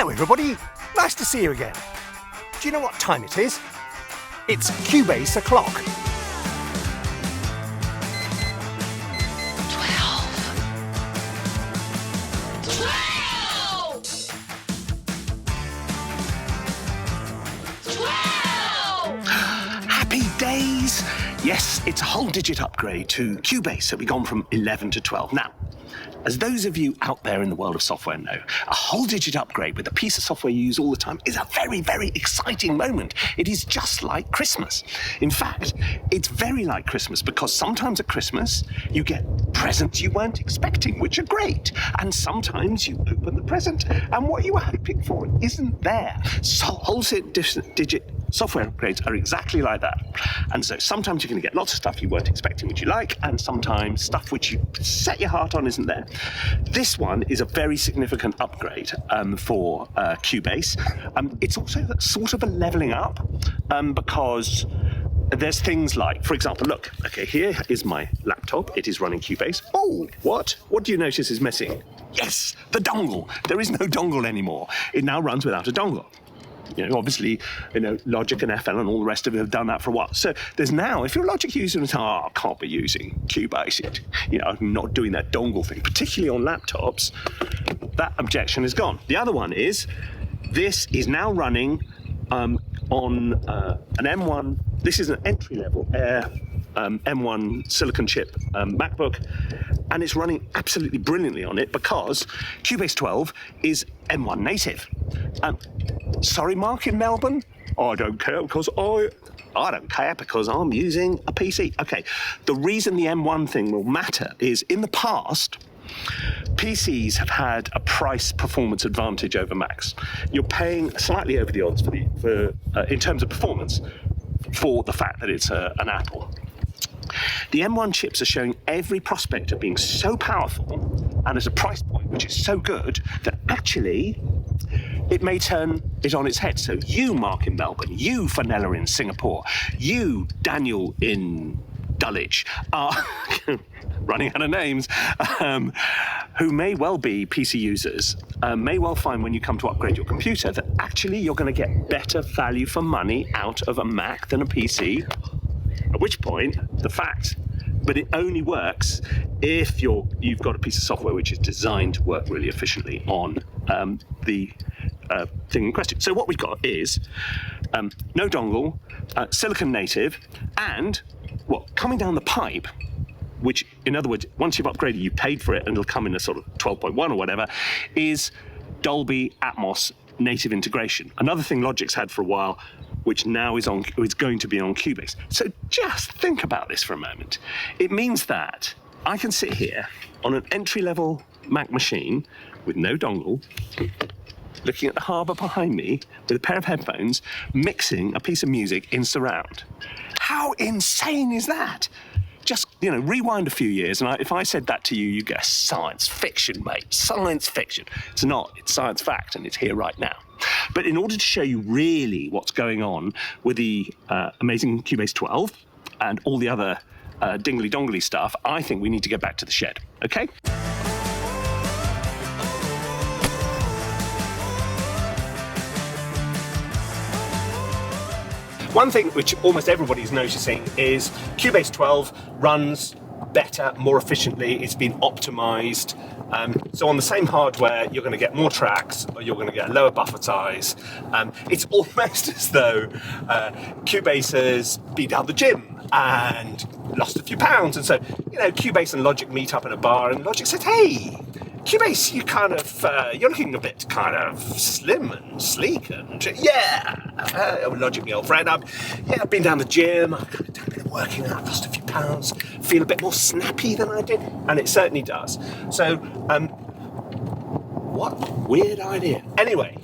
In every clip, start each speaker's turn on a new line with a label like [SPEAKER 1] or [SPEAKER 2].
[SPEAKER 1] Hello everybody, nice to see you again. Do you know what time it is? It's Cubase O'clock.
[SPEAKER 2] 12! Happy days! Yes, it's a whole digit upgrade to Cubase, so we've gone from 11 to 12. Now, as those of you out there in the world of software know, a whole digit upgrade with a piece of software you use all the time is a very, very exciting moment. It is just like Christmas. In fact, it's very like Christmas because sometimes at Christmas you get presents you weren't expecting, which are great. And sometimes you open the present and what you were hoping for isn't there. So whole digit software upgrades are exactly like that. And so sometimes you're going to get lots of stuff you weren't expecting which you like, and sometimes stuff which you set your heart on isn't there. This one is a very significant upgrade for Cubase. It's also sort of a leveling up because there's things like, for example, look, okay, here is my laptop. It is running Cubase. Oh, what? What do you notice is missing? Yes, the dongle. There is no dongle anymore. It now runs without a dongle. You know, obviously, Logic and FL and all the rest of it have done that for a while. So there's now, if you're a Logic user and say, I can't be using Cubase, I'm not doing that dongle thing, particularly on laptops, that objection is gone. The other one is, this is now running on an M1, this is an entry-level Air M1 silicon chip MacBook, and it's running absolutely brilliantly on it because Cubase 12 is M1 native. Sorry, Mark in Melbourne? I don't care because I don't care because I'm using a PC. Okay, the reason the M1 thing will matter is in the past, PCs have had a price performance advantage over Macs. You're paying slightly over the odds for in terms of performance for the fact that it's an Apple. The M1 chips are showing every prospect of being so powerful and at a price point which is so good that actually it may turn it on its head. So you, Mark in Melbourne, you, Fenella in Singapore, you, Daniel in Dulwich, are running out of names, who may well be PC users, may well find when you come to upgrade your computer that actually you're going to get better value for money out of a Mac than a PC. At which point, but it only works if you've got a piece of software which is designed to work really efficiently on the thing in question. So what we've got is no dongle, silicon native, and coming down the pipe, which in other words, once you've upgraded, you paid for it and it'll come in a sort of 12.1 or whatever, is Dolby Atmos native integration. Another thing Logic's had for a while, which now is going to be on Cubase. So just think about this for a moment. It means that I can sit here on an entry-level Mac machine with no dongle, looking at the harbour behind me with a pair of headphones, mixing a piece of music in surround. How insane is that? Just, rewind a few years, and if I said that to you, you guess science fiction, mate. Science fiction. It's not. It's science fact, and it's here right now. But in order to show you really what's going on with the amazing Cubase 12 and all the other dingly-dongly stuff, I think we need to get back to the shed, okay? One thing which almost everybody's noticing is Cubase 12 runs better, more efficiently. It's been optimized. So on the same hardware, you're going to get more tracks, or you're going to get a lower buffer size. It's almost as though Cubase has been down the gym and lost a few pounds. And so, Cubase and Logic meet up in a bar, and Logic says, "Hey, Cubase, you're looking a bit kind of slim and sleek, and Logic, my old friend, I've been down the gym, I've done a bit of working out, lost a few pounds, feel a bit more snappy than I did," and it certainly does. So, what a weird idea. Anyway,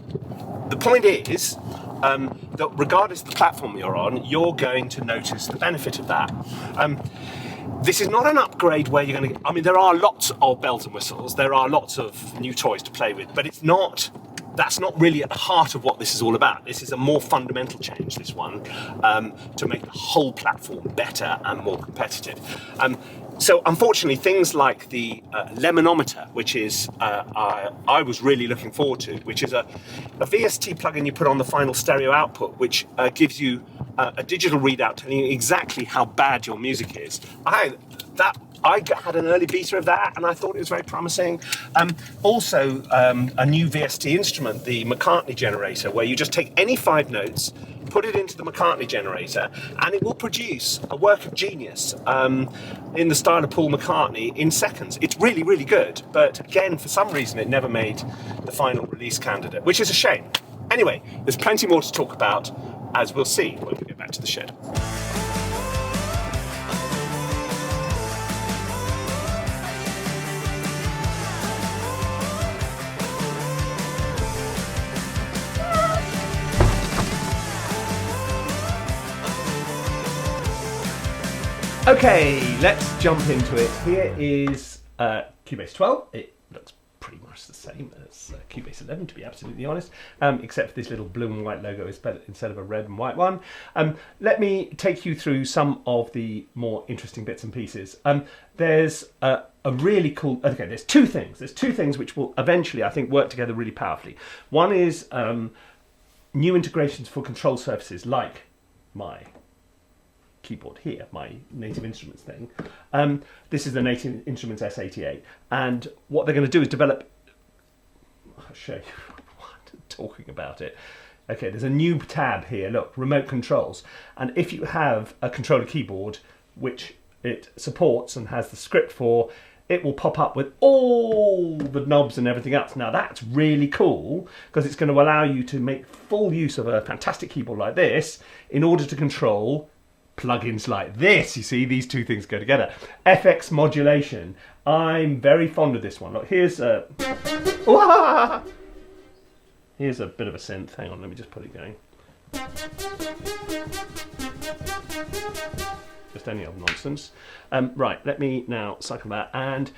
[SPEAKER 2] the point is that regardless of the platform you're on, you're going to notice the benefit of that. This is not an upgrade where you're going to... there are lots of bells and whistles, there are lots of new toys to play with, but that's not really at the heart of what this is all about. This is a more fundamental change, this one, to make the whole platform better and more competitive.
[SPEAKER 1] So unfortunately, things like the Lemonometer, which is I was really looking forward to, which is a VST plugin you put on the final stereo output, which gives you a digital readout telling you exactly how bad your music is. I had an early beta of that, and I thought it was very promising. Also, a new VST instrument, the McCartney generator, where you just take any 5 notes, put it into the McCartney generator, and it will produce a work of genius in the style of Paul McCartney in seconds. It's really, really good, but again, for some reason, it never made the final release candidate, which is a shame. Anyway, there's plenty more to talk about, as we'll see when we get back to the shed. Okay, let's jump into it. Here is Cubase 12. It looks pretty much the same as Cubase 11, to be absolutely honest, except for this little blue and white logo instead of a red and white one. Let me take you through some of the more interesting bits and pieces. There's a really cool... Okay, there's two things. There's two things which will eventually, I think, work together really powerfully. One is new integrations for control surfaces like my keyboard here, my Native Instruments thing. This is the Native Instruments S88, and what they're going to do is develop... I'll show you what I'm talking about it. Okay, there's a new tab here, look, remote controls, and if you have a controller keyboard which it supports and has the script for, it will pop up with all the knobs and everything else. Now that's really cool, because it's going to allow you to make full use of a fantastic keyboard like this in order to control plugins like this. You see, these two things go together. FX modulation. I'm very fond of this one. Look, here's a... Here's a bit of a synth. Hang on, let me just put it going. Just any old nonsense. Right, let me now cycle that, and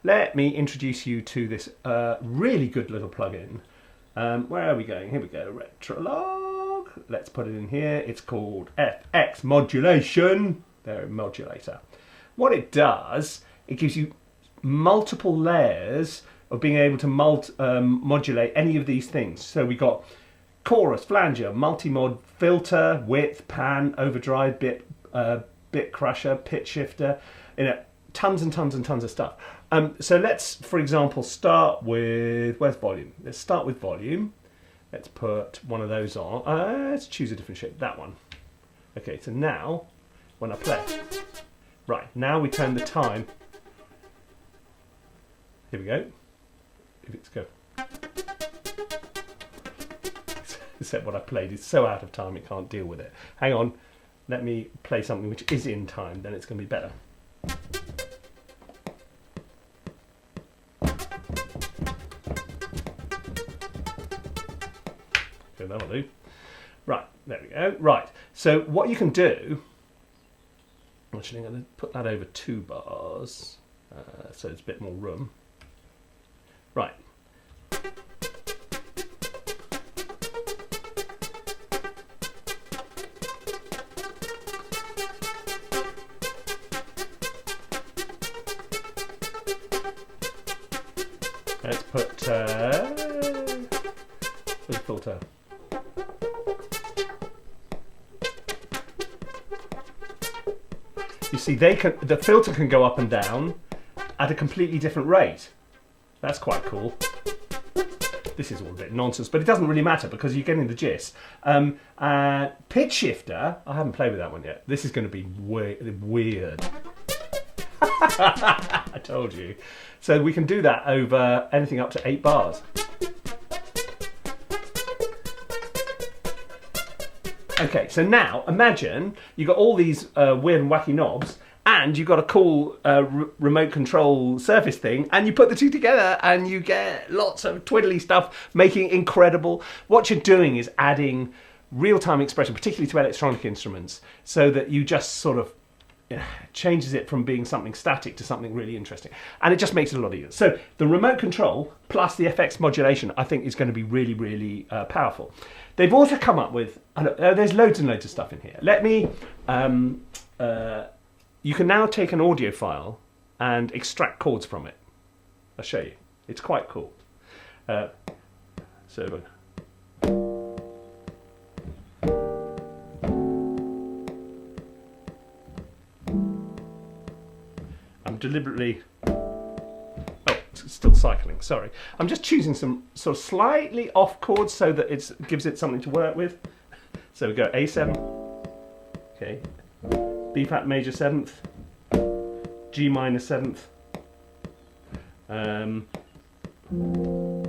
[SPEAKER 1] let me introduce you to this really good little plugin. Where are we going? Here we go. Retrolog. Let's put it in here. It's called FX Modulation. There, modulator. What it does, it gives you multiple layers of being able to modulate any of these things. So we got chorus, flanger, multi-mod, filter, width, pan, overdrive, bit crusher, pitch shifter, tons and tons and tons of stuff. So let's, for example, start with, where's volume? Let's start with volume. Let's put one of those on. Let's choose a different shape, that one. Okay, so now, when I play, right, now we turn the time. Here we go. If it's go. Except what I played is so out of time it can't deal with it. Hang on, let me play something which is in time, then it's going to be better. That'll do. Right, there we go. Right, so what you can do, actually I'm going to put that over 2 bars, so there's a bit more room. Right. Let's put the filter. You see, the filter can go up and down at a completely different rate. That's quite cool. This is all a bit nonsense, but it doesn't really matter because you're getting the gist. Pitch shifter, I haven't played with that one yet. This is going to be weird. I told you. So we can do that over anything up to 8 bars. Okay, so now imagine you've got all these weird and wacky knobs, and you've got a cool remote control surface thing, and you put the two together and you get lots of twiddly stuff, making it incredible. What you're doing is adding real-time expression, particularly to electronic instruments, so that you just sort of changes it from being something static to something really interesting. And it just makes it a lot easier. So the remote control plus the FX modulation, I think, is going to be really, really powerful. They've also come up with, there's loads and loads of stuff in here. Let me, you can now take an audio file and extract chords from it. I'll show you. It's quite cool. So I'm deliberately... Oh, it's still cycling, sorry. I'm just choosing some sort of slightly off chords so that it gives it something to work with. So we go A7, okay, B flat major 7th, G minor 7th,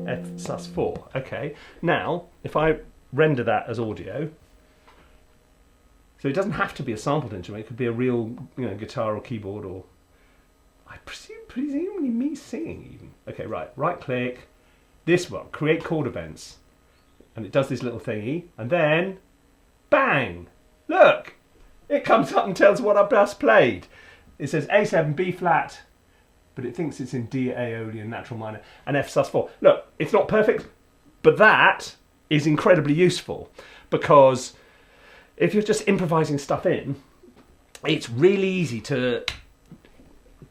[SPEAKER 1] F sus 4. Okay, now if I render that as audio, so it doesn't have to be a sampled instrument, it could be a real, guitar or keyboard, or I presumably me singing even. Okay, right click, this one, create chord events, and it does this little thingy, and then bang! Look, it comes up and tells what I've just played. It says A7, B flat, but it thinks it's in D Aeolian natural minor and F sus 4. Look, it's not perfect, but that is incredibly useful, because if you're just improvising stuff in, it's really easy to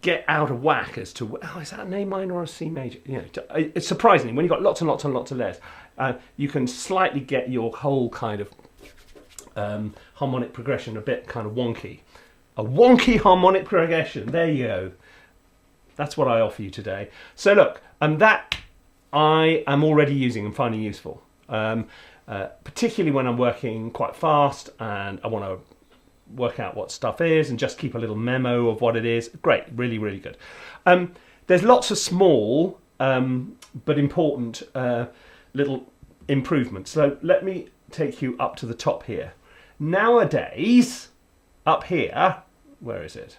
[SPEAKER 1] get out of whack as to, is that an A minor or a C major? It's surprisingly, when you've got lots and lots and lots of layers, you can slightly get your whole kind of harmonic progression a bit kind of wonky. A wonky harmonic progression, there you go. That's what I offer you today. So look, that I am already using and finding useful, particularly when I'm working quite fast and I want to work out what stuff is and just keep a little memo of what it is. Great, really, really good. There's lots of small but important little improvements. So let me take you up to the top here. Nowadays, up here, where is it?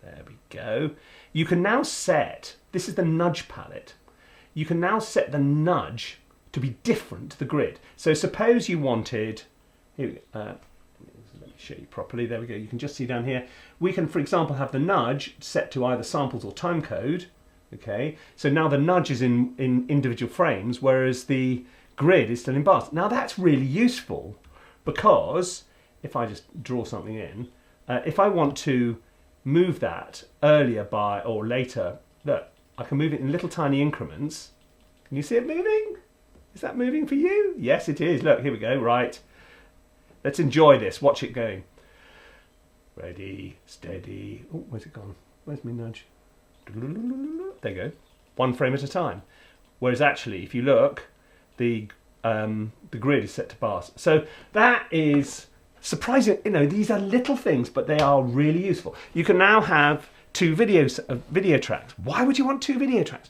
[SPEAKER 1] There we go. You can now set, this is the nudge palette, you can now set the nudge to be different to the grid. So suppose you wanted, here, let me show you properly, there we go, you can just see down here, we can for example have the nudge set to either samples or timecode, okay, so now the nudge is in individual frames, whereas the grid is still in bars. Now that's really useful, because if I just draw something in, if I want to move that earlier by or later, look, I can move it in little tiny increments. Can you see it moving? Is that moving for you? Yes, it is. Look, here we go. Right. Let's enjoy this. Watch it going. Ready, steady. Oh, where's it gone? Where's my nudge? There you go. One frame at a time. Whereas actually, if you look, the grid is set to bars. So that is surprising. These are little things, but they are really useful. You can now have two video tracks. Why would you want two video tracks?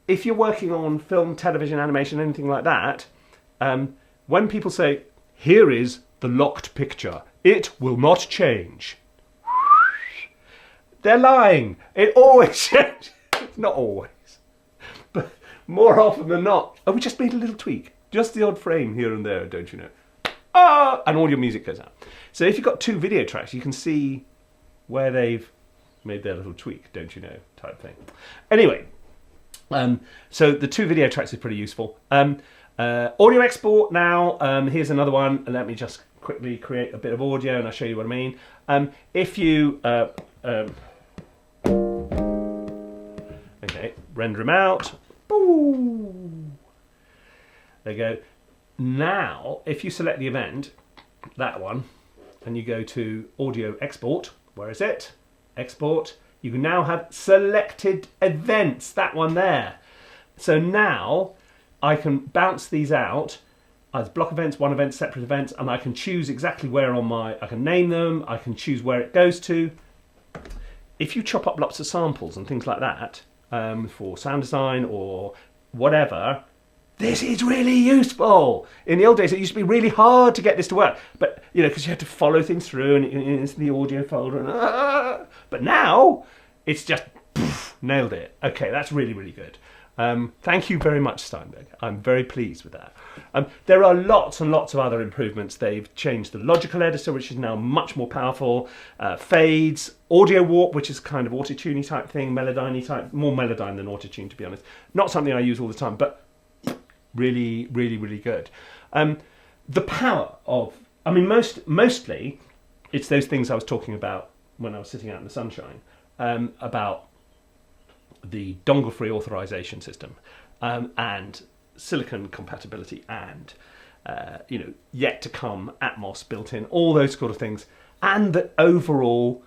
[SPEAKER 1] If you're working on film, television, animation, anything like that, when people say, here is the locked picture, it will not change, they're lying. It always changes. Not always, but more often than not. Oh, we just made a little tweak. Just the odd frame here and there, don't you know? And all your music goes out. So if you've got two video tracks, you can see where they've made their little tweak, don't you know, type thing. Anyway, so the two video tracks is pretty useful. Audio export now, here's another one. Let me just quickly create a bit of audio and I'll show you what I mean. If you, okay, render them out. Boo. There you go. Now, if you select the event, that one, and you go to audio export, where is it? Export, you can now have selected events, that one there. So now I can bounce these out as block events, one event, separate events, and I can choose exactly where I can name them, I can choose where it goes to. If you chop up lots of samples and things like that, for sound design or whatever, this is really useful. In the old days, it used to be really hard to get this to work, but because you had to follow things through, and it's in the audio folder. But now it's just nailed it. Okay, that's really, really good. Thank you very much, Steinberg. I'm very pleased with that. There are lots and lots of other improvements. They've changed the logical editor, which is now much more powerful. Fades, audio warp, which is kind of auto-tuney type thing, melodyne type, more melodyne than auto-tune, to be honest. Not something I use all the time, but really, really, really good. The power of, mostly it's those things I was talking about when I was sitting out in the sunshine. about the dongle-free authorization system and silicon compatibility and yet to come Atmos built in, all those sort of things, and the overall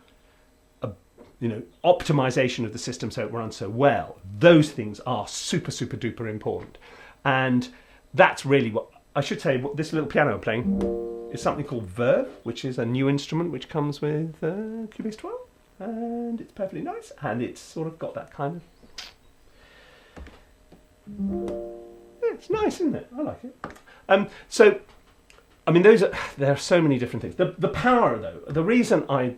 [SPEAKER 1] optimization of the system so it runs so well. Those things are super, super duper important. And that's really what I should say. What this little piano I'm playing is something called Verve, which is a new instrument which comes with Cubase 12, and it's perfectly nice, and it's sort of got that kind of it's nice, isn't it? I like it. So I mean, there are so many different things. The power, though, the reason I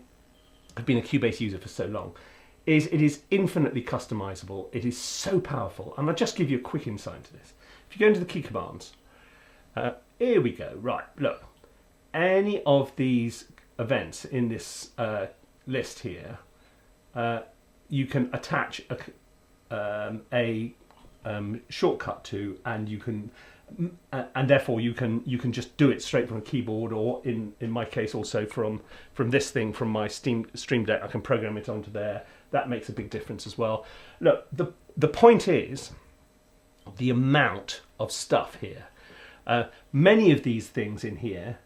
[SPEAKER 1] have been a Cubase user for so long is it is infinitely customizable. It is so powerful. And I'll just give you a quick insight into this. If you go into the key commands, here we go. Right, look. Any of these events in this list here, you can attach a shortcut to, and you can, and therefore you can just do it straight from a keyboard, or in my case also from this thing, from my Stream Deck, I can program it onto there. That makes a big difference as well. Look, the point is the amount of stuff here. Many of these things in here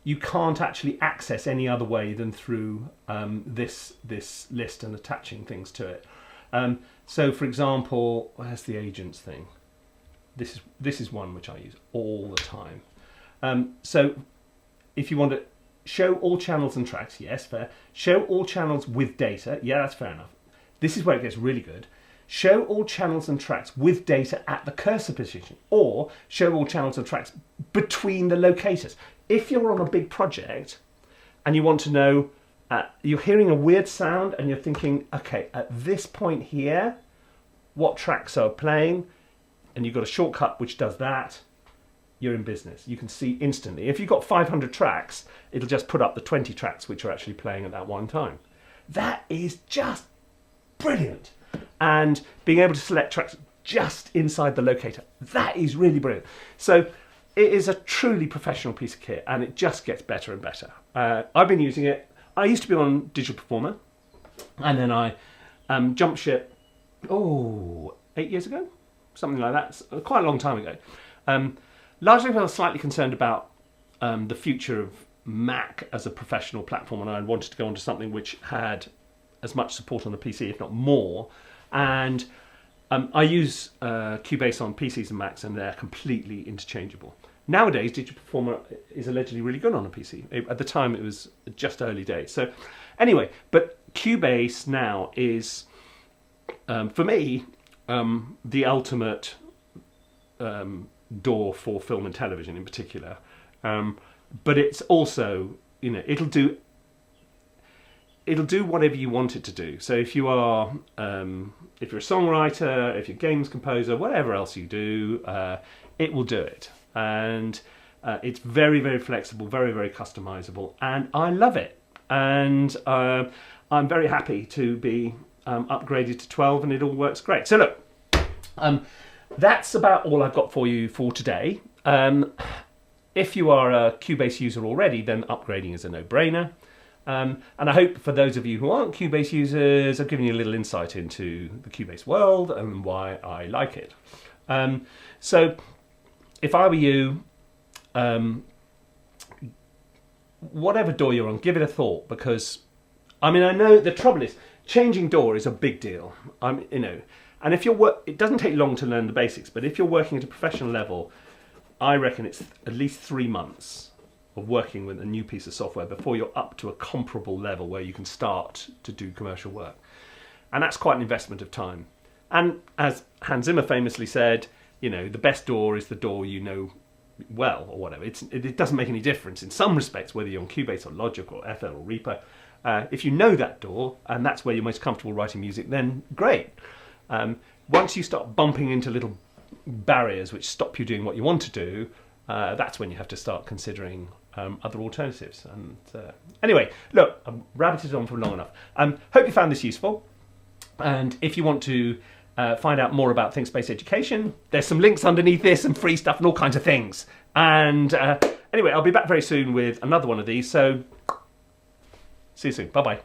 [SPEAKER 1] you can't actually access any other way than through this list and attaching things to it. So, for example, where's the agents thing? This is one which I use all the time. So, if you want to show all channels and tracks, yes, fair. Show all channels with data, yeah, that's fair enough. This is where it gets really good. Show all channels and tracks with data at the cursor position, or show all channels and tracks between the locators. If you're on a big project and you want to know, you're hearing a weird sound and you're thinking, okay, at this point here, what tracks are playing, and you've got a shortcut which does that, you're in business. You can see instantly. If you've got 500 tracks, it'll just put up the 20 tracks which are actually playing at that one time. That is just brilliant. And being able to select tracks just inside the locator, that is really brilliant. So it is a truly professional piece of kit, and it just gets better and better. I've been using it. I used to be on Digital Performer, and then I jumped ship, 8 years ago? Something like that, quite a long time ago. Largely because I was slightly concerned about the future of Mac as a professional platform, and I wanted to go onto something which had as much support on the PC, if not more. And I use Cubase on PCs and Macs, and they're completely interchangeable. Nowadays, Digital Performer is allegedly really good on a PC. At the time, it was just early days. So anyway, but Cubase now is, for me, the ultimate DAW for film and television in particular. But it's also, it'll do whatever you want it to do. So if you're a songwriter, if you're a games composer, whatever else you do, it will do it. And it's very, very flexible, very, very customizable, and I love it. And I'm very happy to be upgraded to 12, and it all works great. So look, that's about all I've got for you for today. If you are a Cubase user already, then upgrading is a no-brainer. And I hope for those of you who aren't Cubase users, I've given you a little insight into the Cubase world and why I like it. So if I were you, whatever DAW you're on, give it a thought, because I know the trouble is changing DAW is a big deal. And if it doesn't take long to learn the basics, but if you're working at a professional level, I reckon it's at least 3 months of working with a new piece of software before you're up to a comparable level where you can start to do commercial work. And that's quite an investment of time. And as Hans Zimmer famously said, the best DAW is the DAW you know well, or whatever. It doesn't make any difference in some respects whether you're on Cubase or Logic or FL or Reaper. If you know that DAW and that's where you're most comfortable writing music, then great. Once you start bumping into little barriers which stop you doing what you want to do, that's when you have to start considering other alternatives. And anyway, look, I've rabbited on for long enough. Hope you found this useful. And if you want to find out more about ThinkSpace Education, there's some links underneath this and free stuff and all kinds of things. And anyway, I'll be back very soon with another one of these. So see you soon. Bye-bye.